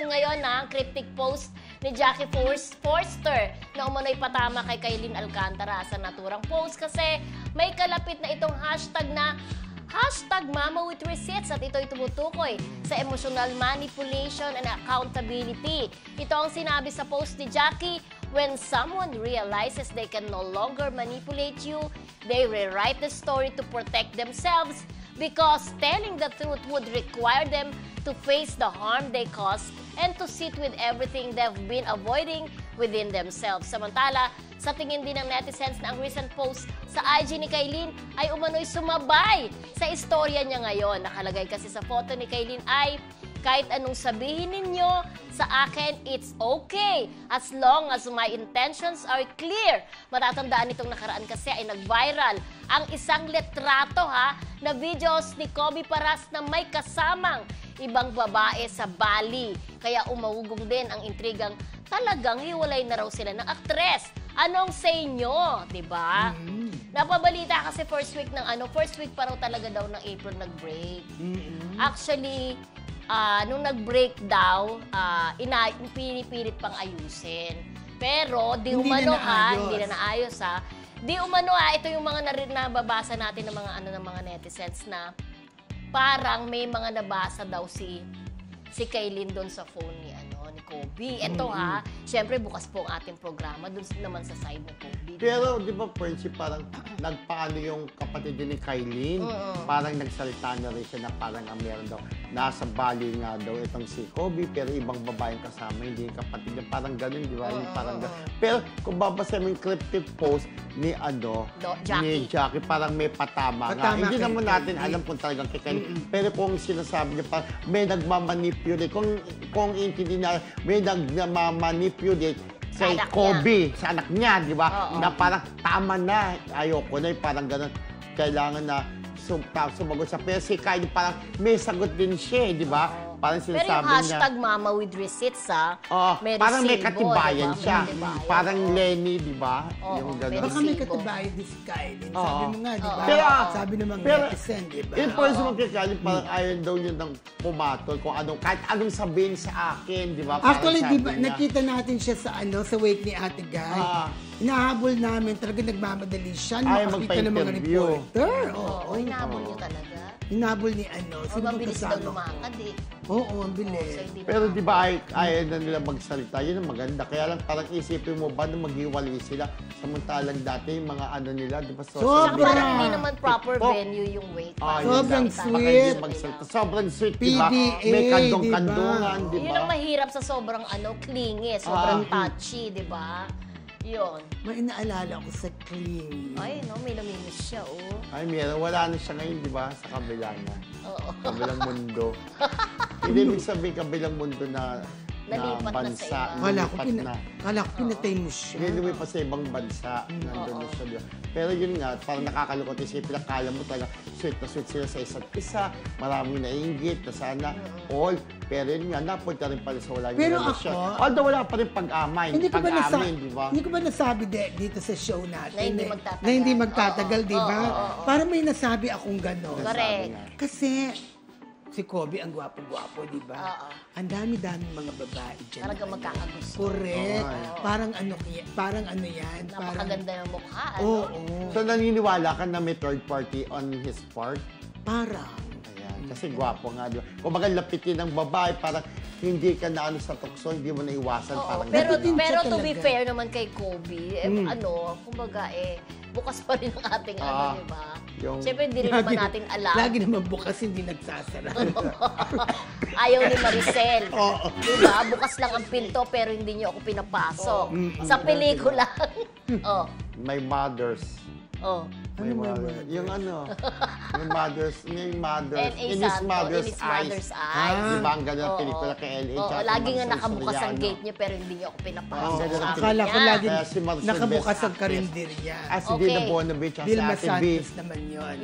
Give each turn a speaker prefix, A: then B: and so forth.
A: naman ngayon ang cryptic post ni Jackie Forster na umano'y patama kay Kailin Alcantara sa naturang post kasi may kalapit na itong hashtag na #MamaWithReceipts at ito'y tumutukoy sa emotional manipulation and accountability. Ito ang sinabi sa post ni Jackie, when someone realizes they can no longer manipulate you, they rewrite the story to protect themselves because telling the truth would require them to face the harm they caused and to sit with everything they've been avoiding within themselves. Samantala, sa tingin din ng netizens na ang recent post sa IG ni Kailin ay umano'y sumabay sa istorya niya ngayon. Nakalagay kasi sa photo ni Kailin ay, kahit anong sabihin ninyo sa akin, it's okay as long as my intentions are clear. Matatandaan itong nakaraan kasi ay nag-viral ang isang litrato na videos ni Kobe Paras na may kasamang ibang babae sa Bali. Kaya umahugong din ang intrigang talagang hiwalay na raw sila ng aktres. Anong say nyo? Diba? Napabalita kasi first week pa raw talaga daw ng April nag-break. Actually, nung nag-break daw, pinipilit pang ayusin. Pero, di umano hindi na naayos Di umano ito yung mga nababasa natin ng mga ng mga netizens na parang may mga nabasa daw si Kailin doon sa phone ni Kobe. Ito syempre bukas po ang ating programa doon naman sa side ni Kobe.
B: Pero di ba, Prince, parang nagpaano yung kapatid din ni Kailin? Parang nagsalita na rin siya na parang meron daw. Nasa Bali nga daw itong si Kobe, pero ibang babaeng kasama, hindi yung kapatid niya. Parang ganun, di ba? Parang pero kung babasa mo yung cryptic post ni Jackie, parang may patama nga. Hindi naman natin alam kung talagang kay Kailin. Pero kung sinasabi niya, parang may nagmamanipulate. Kung intindi na may nagmamanipulate kay Kobe, sa anak niya, di ba? Na parang tama na, ayoko na, parang ganun. Kailangan na sumagot sa pero si Kylie parang may sagot din siya, di ba? Parang sinasabi niya.
A: Pero yung #MamaWithReceipts, may
B: parang may
A: resibo,
B: katibayan
A: diba?
B: siya. Parang Lenny, di ba? Yung gano'n.
C: Baka may katibayan din si Kylie. Sabi mo nga, di ba? Sabi ng mga netizen, di ba?
B: Yung person mo kay Kylie, parang ayaw daw yun ng pumatol kung kahit anong sabihin sa akin, di ba?
C: Actually, di ba, nakita natin siya sa wake ni Ate Guy. Inahabol namin, talaga nagmamadali siya. Makakita ng mga reporter.
A: Inahabol niyo talaga?
C: Hinabol ni
A: sino mabilis daw lumakad
C: Oo, ang bilis.
B: Pero di ba ayaw na nila magsalita, yun ang maganda. Kaya lang parang isipin mo ba na maghiwalay sila samantalang dati yung mga nila, di ba?
A: Saka parang hindi naman proper venue yung wake.
C: Sobrang sweet.
B: Sobrang sweet, di ba? May kandong-kandungan, di ba?
A: Yun ang mahirap sa sobrang clingy, sobrang touchy, di ba? Yun.
C: May inaalala ko sa clingy.
A: Ay, may namimiss siya,
B: Ay, meron. Wala na siya ngayon, di ba? Sa kabila na. Kabilang mundo. Hindi ibig sabihin kabilang mundo na
A: nalipat
B: bansa.
C: Kala ko pinatay mo siya.
B: Hindi lumipat sa ibang bansa. Nandun na siya. Pero yun nga, parang nakakalungkot isipin na kala mo talaga sweet na sweet sila sa isa't isa. Maraming nainggit na sana all. Pero yun nga, napunta rin pala sa wala yung relasyon. Although wala pa rin pag-amay. Pag-amin, di ba?
C: Hindi ko ba nasabi dito sa show natin
A: na
C: hindi magtatagal, di ba? Parang may nasabi akong gano'n.
A: Correct.
C: Kasi si Kobe ang gwapo-gwapo, di ba? Ang dami-dami mga babae dyan.
A: Talaga magkakagusto.
C: Correct. Parang ano yan.
A: Napakaganda ng mukha,
B: So naniniwala ka na may third party on his part?
C: Parang.
B: Ayan. Kasi gwapo nga, di ba? Kung baga lapitin ng babae, parang hindi ka na sa tukso, hindi mo naiwasan.
A: Pero to be fair naman kay Kobe, kumbaga bukas pa rin ang ating di ba? Siyempre, hindi rin naman natin alam.
C: Lagi naman bukas, hindi nagsasara.
A: Ayaw ni Maricel. Diba? Bukas lang ang pinto, pero hindi niyo ako pinapasok. Sa pelikula.
B: My Mothers.
C: Ano ba?
B: Yung yung mother's in his mother's eyes. Diba ang gano'n ang pelikula kay L.A.
A: Lagi nga nakabukas ang gate niya pero hindi niyo ako pinapasok.
C: Akala ko lagi nakabukas ang karinderya.
B: Si Dina Bonovich at si Ate B.
C: Vilma Santos naman yun.